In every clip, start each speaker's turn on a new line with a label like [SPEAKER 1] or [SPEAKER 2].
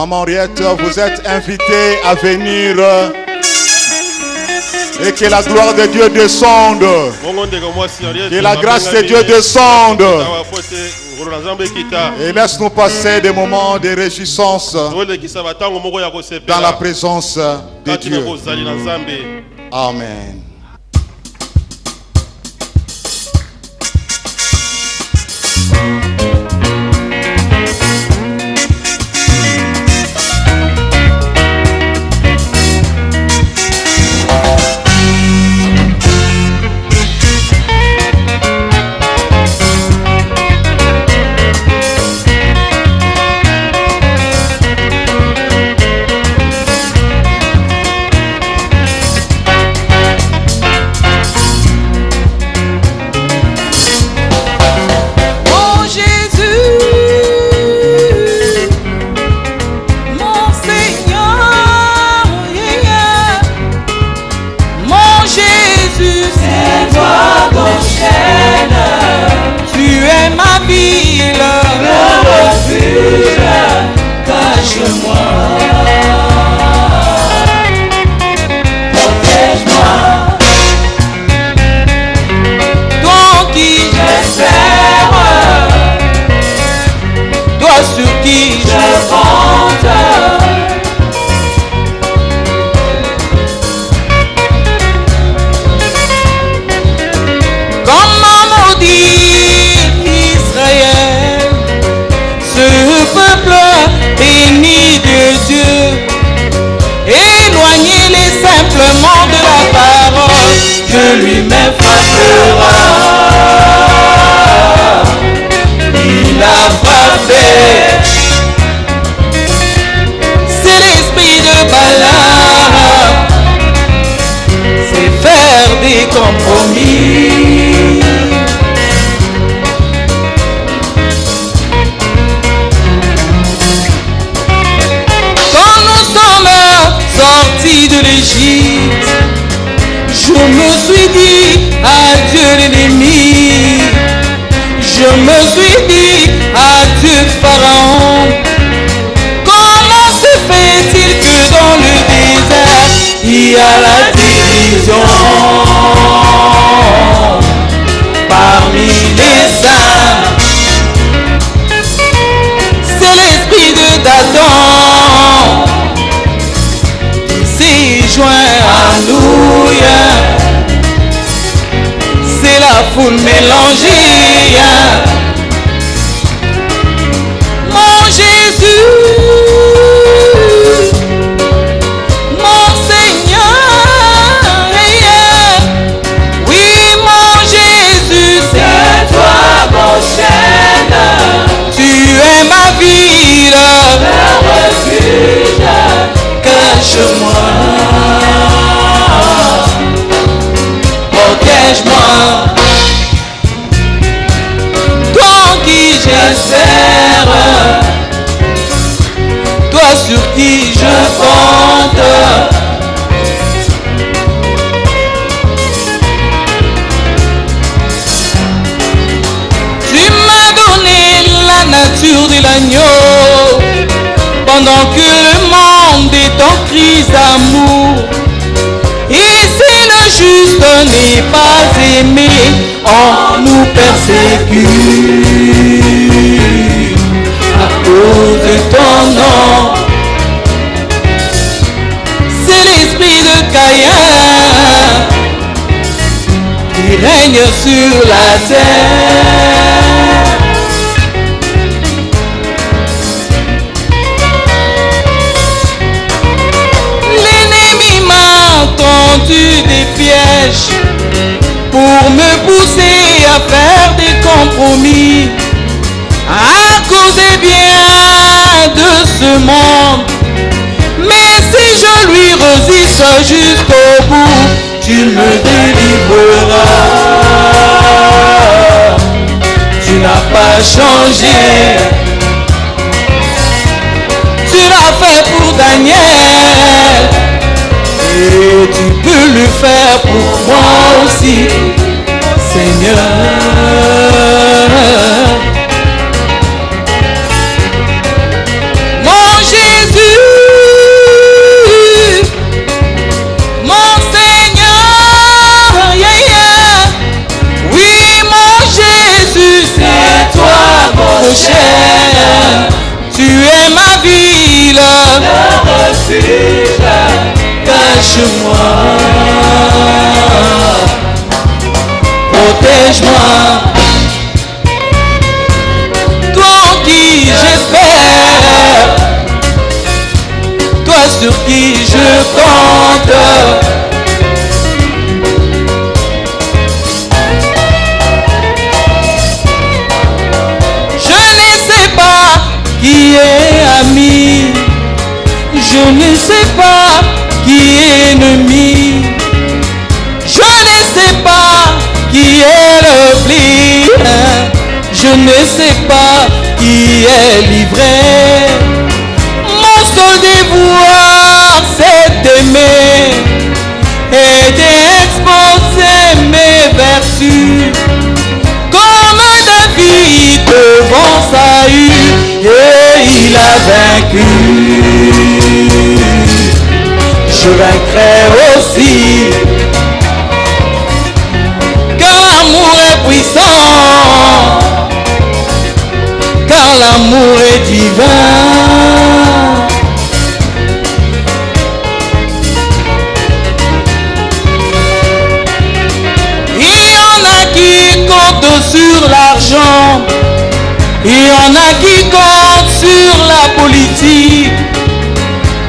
[SPEAKER 1] Maman Henriette, vous êtes invitée à venir et que la gloire de Dieu descende. Que la grâce de Dieu descende. Et laisse-nous passer des moments de réjouissance dans la présence de Dieu. Amen.
[SPEAKER 2] Sur la terre, l'ennemi m'a tendu des pièges pour me pousser à faire des compromis à cause des biens de ce monde. Mais si je lui résiste jusqu'au bout, tu me délivreras. Tu n'as pas changé. Tu l'as fait pour Daniel et tu peux le faire pour moi aussi, Seigneur. Mon Jésus. cache-moi, protège-moi, toi en qui j'espère, toi sur qui je compte. Qui est ami, je ne sais pas qui est ennemi, je ne sais pas qui est le pli, je ne sais pas qui est livré. Mon seul devoir c'est d'aimer et d'exposer mes vertus comme David devant Saül. Et il a vaincu, je vaincrai aussi, car l'amour est puissant, car l'amour est divin. Il y en a qui comptent sur l'argent, il y en a qui comptent sur la politique,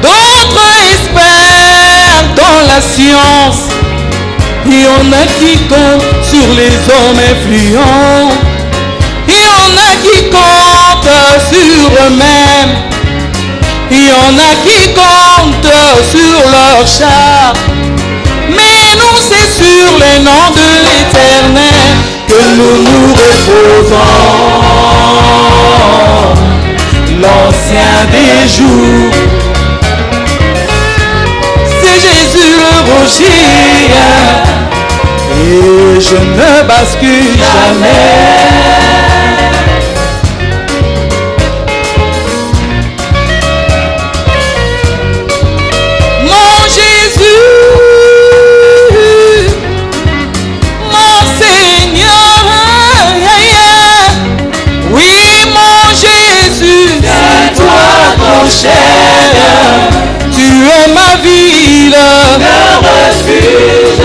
[SPEAKER 2] d'autres espèrent dans la science, il y en a qui comptent sur les hommes influents, il y en a qui comptent sur eux-mêmes, il y en a qui comptent sur leur char, mais nous c'est sur les noms de l'Éternel que nous nous reposons. L'ancien des jours, c'est Jésus le rocher, et je ne bascule jamais. Mon Jésus, mon Seigneur, oui mon Jésus, c'est toi mon cher, tu es ma ville, le refuge,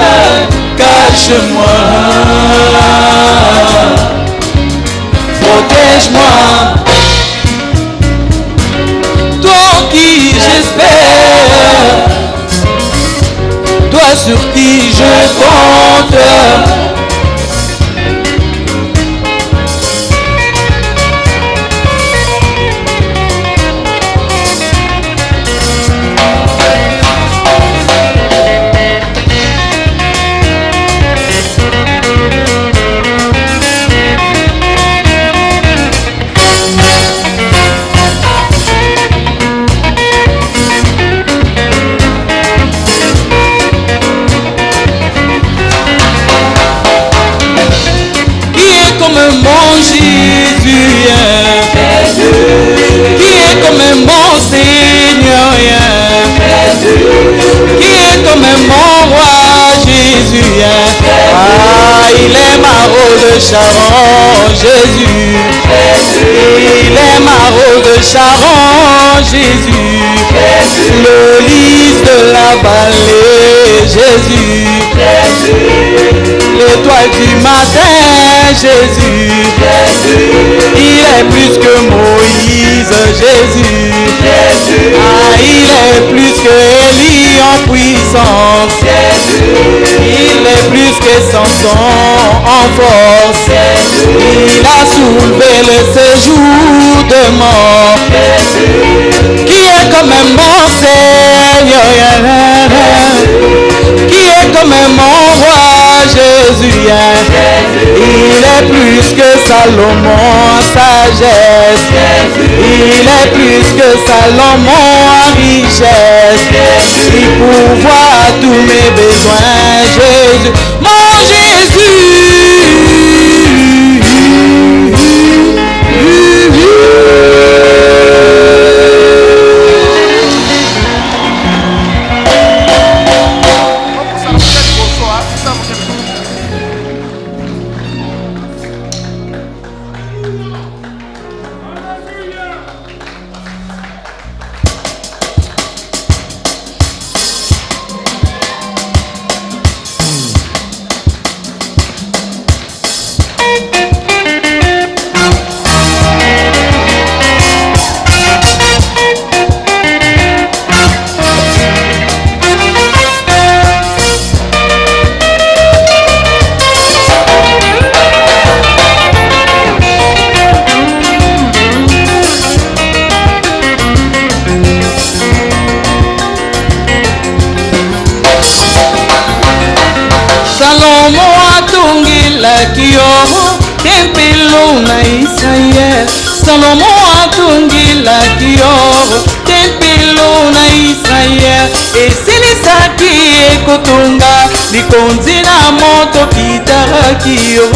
[SPEAKER 2] cache-moi, protège-moi, toi en qui j'espère, toi sur qui je compte. Mon Jésus, qui est comme mon Seigneur, qui est comme mon roi Jésus. Ah, il est ma rose de Sharon, Jésus. Il est ma rose de Sharon, Jésus. Le lys de la vallée, Jésus. L'étoile du matin, Jésus. Il est plus que Moïse, Jésus. Ah, il est plus que Élie en puissance. Il est plus que Samson en force. Il a soulevé le séjour de mort. Qui est comme mon Seigneur, qui est comme mon roi Jésus. Il est plus que Salomon en sagesse. Il est plus que Salomon en richesse. Il pourvoit à tous mes besoins, Jésus. Mon Jésus. Salomo atungilaki yo tempelo na Israel esilisaki ekotunga likonzi na moto kitaraki yo.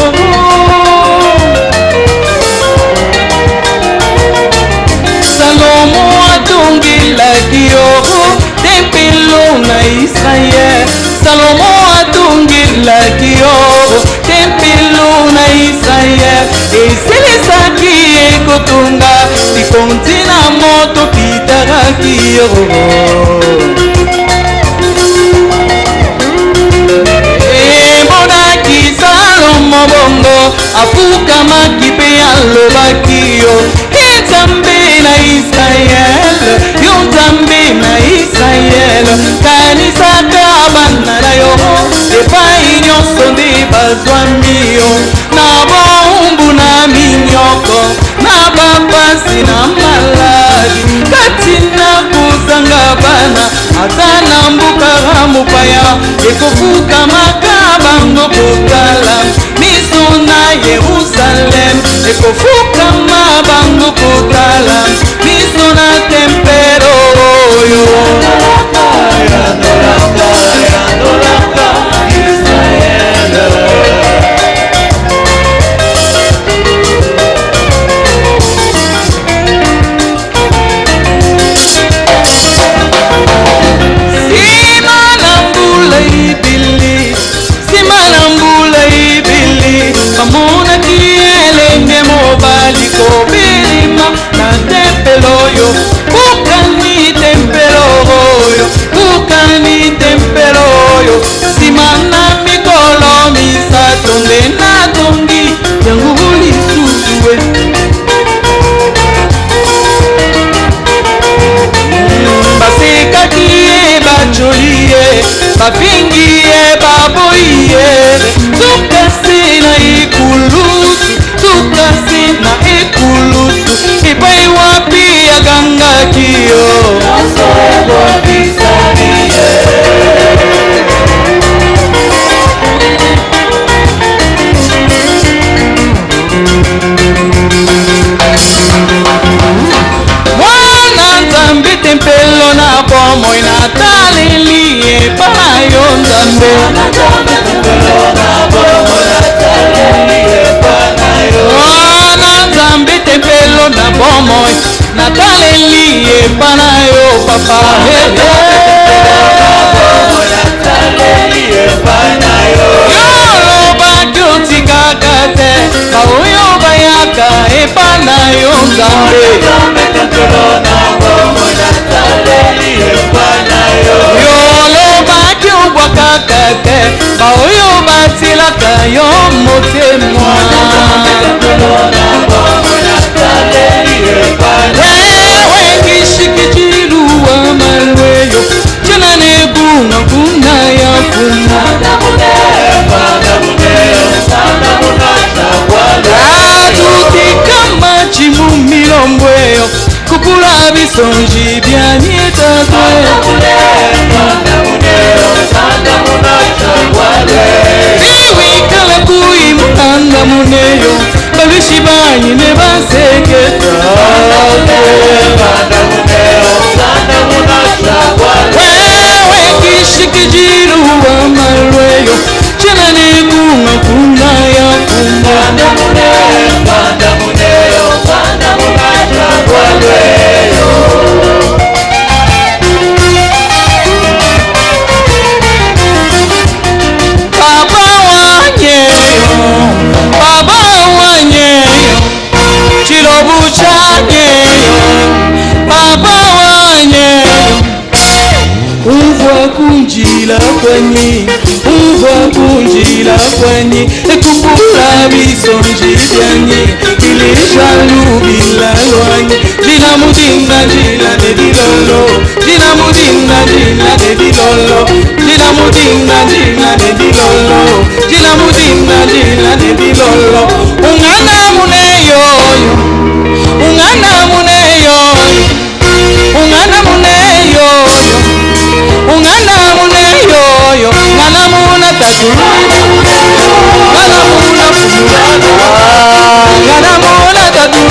[SPEAKER 2] Salomo atungilaki yo tempelo na Israel. Salomo atungilaki yo tempelo na Israel esilisaki ekotunga likonzi na moto kitaraki yo. Ebonaki Salomo bongo afukamaki mpe alobaki yo Nzambe na Israel, yo Nzambe na Israel, kanisaka bana na yo epai nyonso nde bazwami yo na bombu na minyoko na bapasi na maladi kati na kozanga bana ata na mbuka mopaya ekofukamaka bango kotala miso na Yerusalem ekofukama bango kotala miso na tempelo oyo yandolaka Israel. Simana mbula ibili pamona kielenge mobali kobelima na tempelo yo kukani tempelo yo simana mikolo misato nde natongi yangu lisusuwe basekaki ye bajolie bafingi ye baboye tukasi na ekulusu epai wapi agangaki yo mwana Nzambe tempelo na bomoi na taleli epai yo Nzambe Nzambe tempelo na bomoi na taleli epana yo papa yolobaki otikaka te baoyo bayaka epana yo Nzambe yolobaki obwakaka te baoyo batilaka yo motema wengishikitiluwa malweyo jana nebunga kuna ya kuma atutikama chimumilombweyo kupula bisonji byanitatwe iwikala kuimukanda muneyo babishi banyi ne baseketa wewe kishikijiruwa malweyo chena nebunga kuna ya kuma Baba wanyeyo chilobu chanyeyo Baba wanyeyo umvwa kunjila kwenye ekupula bisonji byanyi ilishalubila lwanyi jina mudinga jila dedilolo jina mudinga jila dedilolo jina mudinga jila dedilolo jina mudinga jila dedilolo ungana muneyo ungana muneyo ungana muneyo ungana muneyo ngana muna tatu ngana muna tatu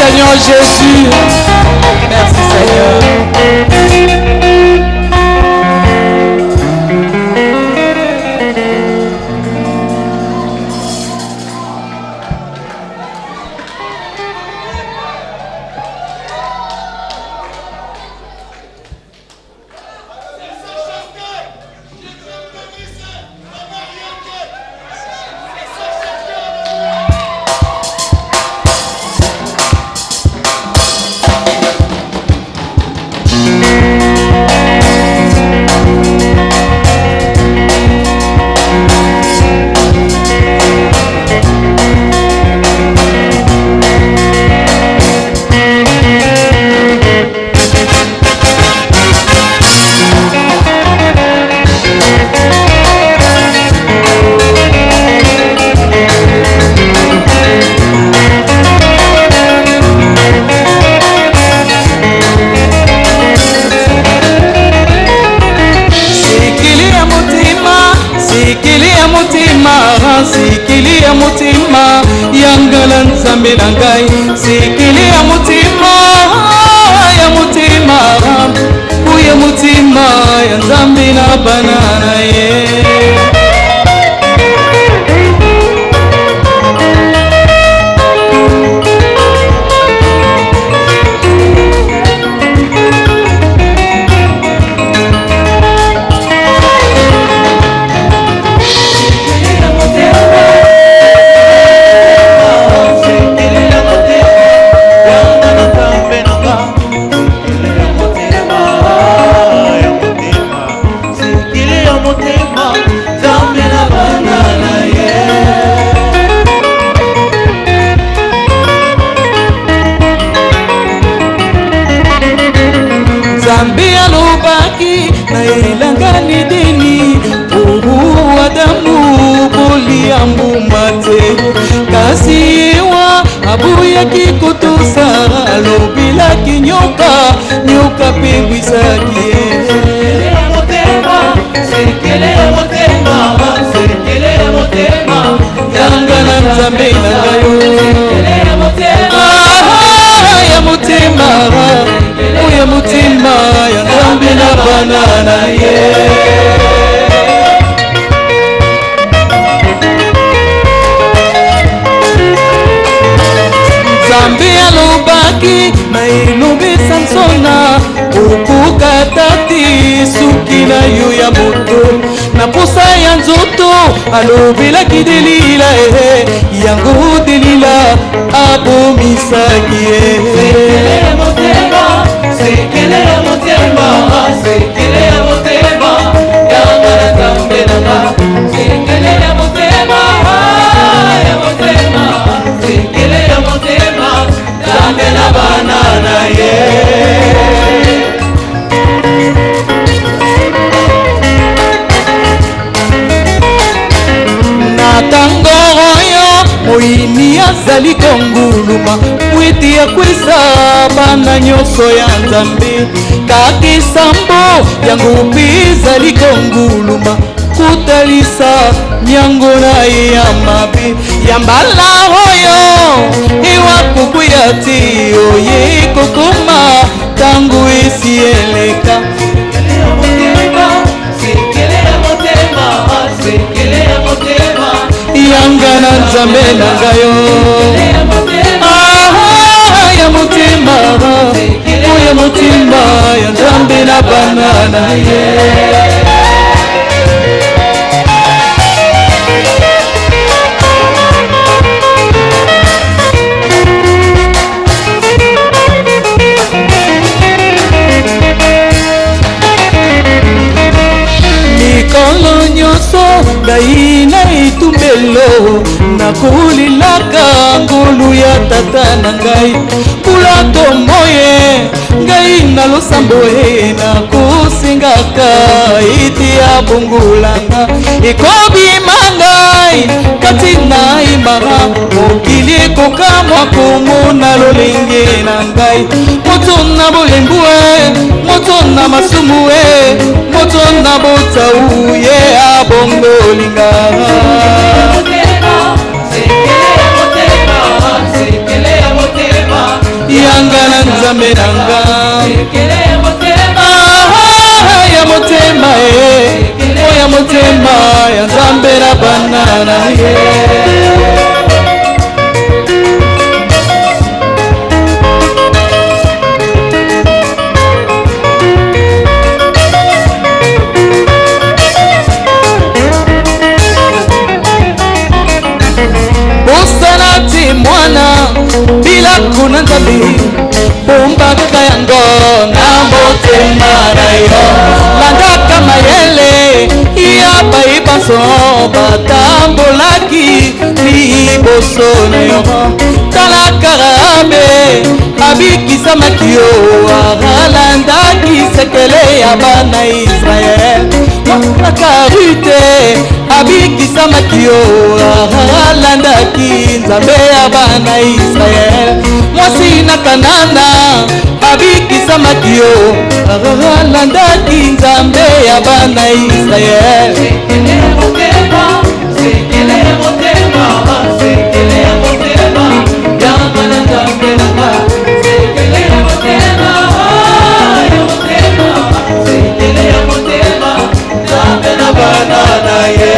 [SPEAKER 2] Seigneur Jésus. Merci Seigneur.
[SPEAKER 3] Sikilia mutima yangala nzambe na ngai, sikilia mutima ya mutima uye mutima ya nzambe na banana ye. Zambia lubaki na ilangani dini uhu adamu boli ambumate kasiwa abuya kikutusa lobila kinyoka nyoka pengwisaki yangana nzambe na ngayo ya mutima uye mutima ya nzambe na banana ye. Nzambe alobaki na ilobi Samsona okukatati suki na yo ya moto na posa ya nzoto alobelaki Delila yango Delila abomisaki ye. Sekele ya motema yanga na nzambe nanga, sekele ya motema sekele ya motema nzambe na banana ye. Natango oyo moyini azali konguluma mwiti ya kwisa bana nyonso ya nzambe kaki sambo yango bizali konguluma kutalisa nyango na ye ya mabe ya mbala oyo iwakuku ya ti oye kokoma tangu esi eleka. Yanga na nzambe na ngayo ya mutima uye mutima ya nzambe na banana ye. Mikolo nyonso ngai na itumbelo nakulilaka ngulu ya tata na ngai kula tomoye ngai na losambo ye nakusingaka iti ya bongulanga ekobima ngai kati na imara mokili ekokamwa komona lolenge na ngai moto na bolembu moto na masumu moto na botau ye abongolinga. nanga na nzambe nanga ya motema oya motema ya nzambe na banana Bosanati mwana bila kuna nzambe bombaka yango na motema na yo landaka mayele ya baibaso batambolaki liboso na yo talaka rabe abikisamaki yo alandaki sekele ya bana Israel makarute abikisamaki yo alandaki nzambe ya bana Israel mwasi na kanana abikisamaki yo alandaki nzambe ya bana Israel sekele motema ya bana nzambe nanga sekele motema nzambe na bana na ye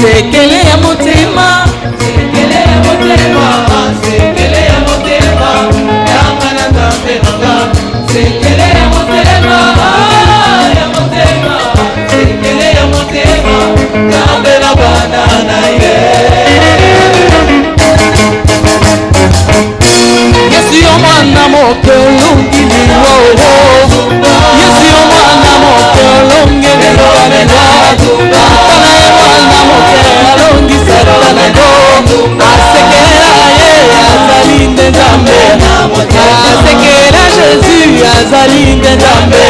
[SPEAKER 3] sekele ya motema yanga na nzambe nanga sekele ya motema nzambe na bana na ye Yesu yo mwana moke olungili wowo Yesu yo mwana moke olungili wowo Tana ye mwana moke alongi satana go Asekela ye azali nde nzambe Asekela Jésus azali nde nzambe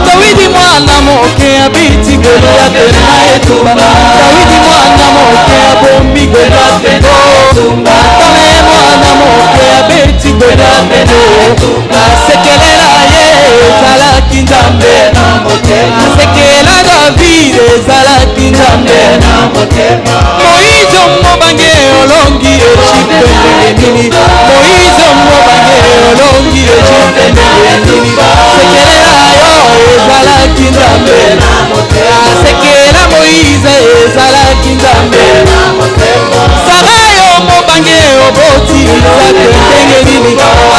[SPEAKER 3] Dawidi mwana moke abiti Goliath na etumba Dawidi mwana moke abombi Goliath go Tana ye mwana moke abiti Goliath Asekelela ye ezalaki nzambe Asekela David ezalaki nzambe Moïse mobange olongi Egypte nini Moïse mobange olongi Egypte nini Sekelela yo ezalaki nzambe Asekela Moïse ezalaki nzambe Sara yo mobange oboti Isaac ndenge nini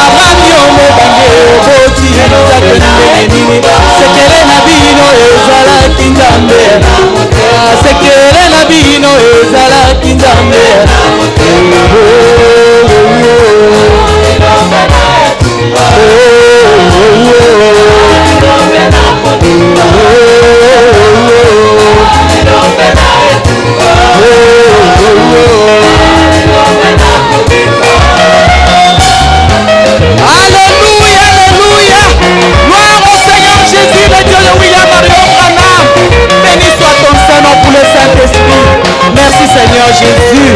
[SPEAKER 3] Abraham yo mobange oboti Isaac ndenge nini Sekele na bino ezalaki nzambe Sekele na bino ezalaki nzambe Alléluia, alléluia. Gloire au Seigneur Jésus, le Dieu de William Marion Branham. Béni soit ton Saint-Nom pour le Saint-Esprit. Merci Seigneur Jésus.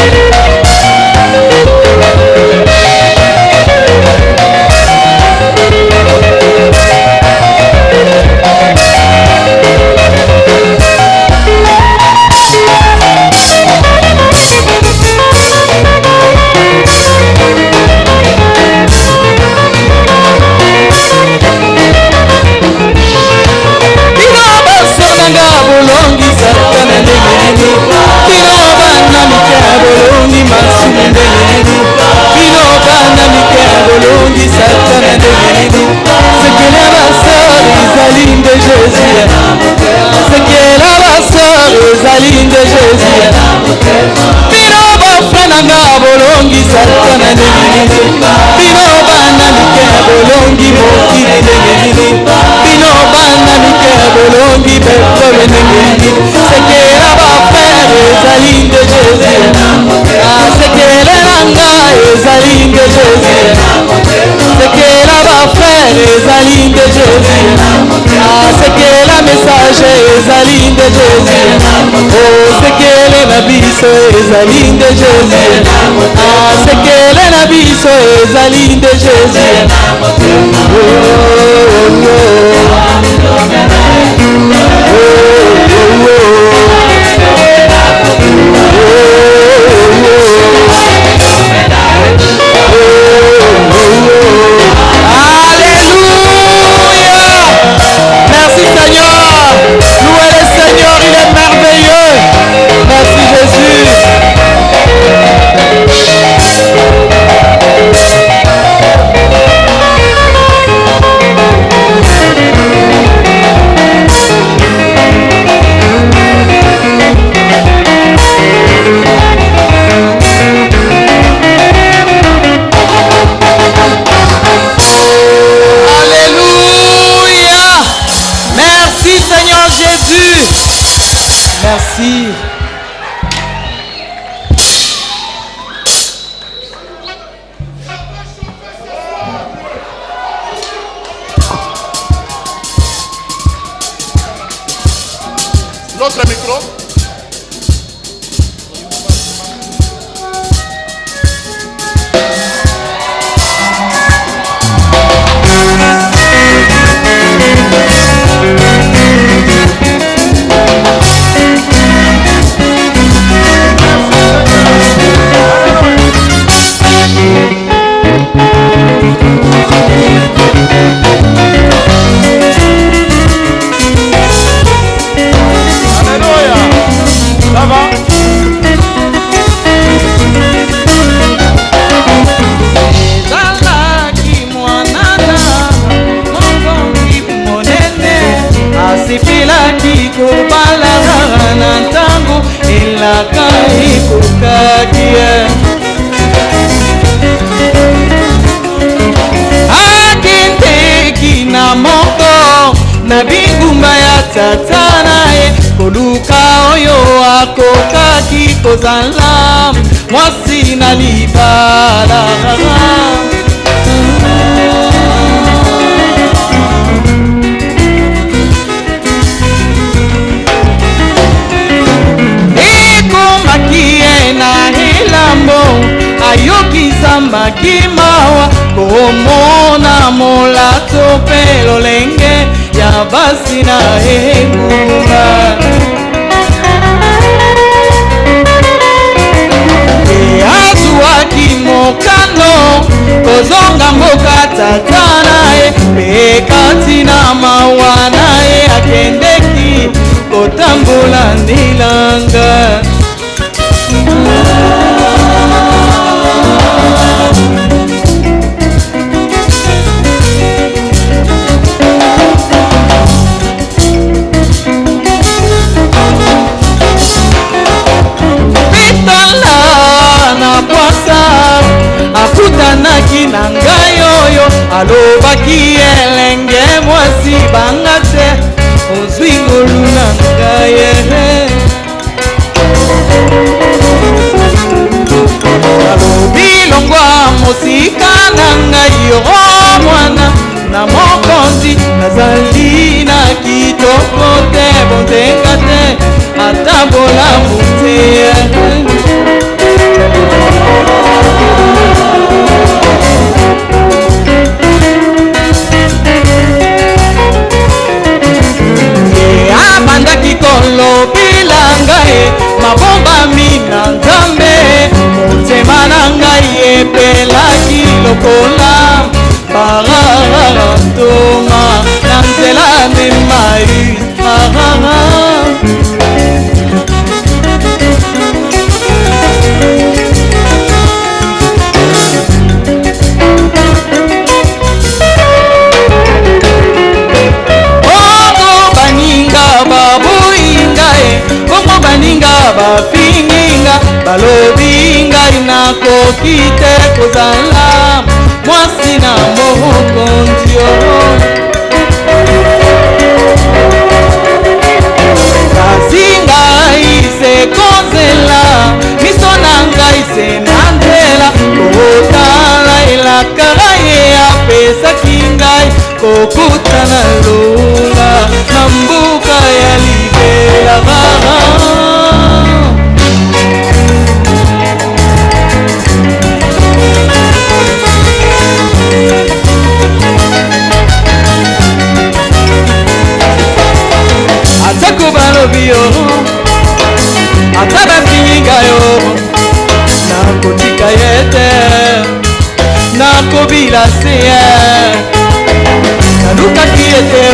[SPEAKER 3] Ezali de Jésus, ah c'est qu'elle est la biso, ezali de Jésus. Oh, oh, oh. Merci.
[SPEAKER 1] L'autre micro.
[SPEAKER 2] Tatanae koluka oyo akokaki kozala mwasi na libala ekomaki ye na elambo ayokisa makimawa komona molato pe lolenge ya basi na engumba eazuwaki mokano kozonga mboka tata naye mpe kati na mawa naye akendeki kotambola ndilanga akutanaki na ngai oyo alobaki elenge mwasi banga te ozwi ngolu na ngai alobi longwa mosika na ngai yo mwana na mokonzi nazali na kitoko te bonzenga te ata bolamu te abandaki kolobila ngai mabombami na nzambe motema na ngai epelaki lokola baratoma na nzela memai bafinginga balobi ngai nakoki te kozala mwasi na mokonzi kasi ngai se kozela miso na ngai se na nzela kotala elakara ye apesaki ngai kokutana lola na mbuka ya libela atako balobi yo ata bafinginga yo nakotika ye te nakobila se ye nalukaki ye te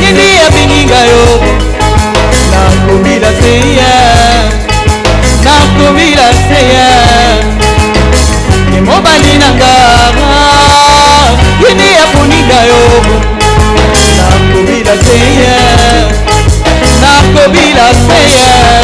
[SPEAKER 2] nini afinginga yo nakobila se ye nakobila se ye emobali na ngara nini afuninga yo nakobila se ye nakobila se ye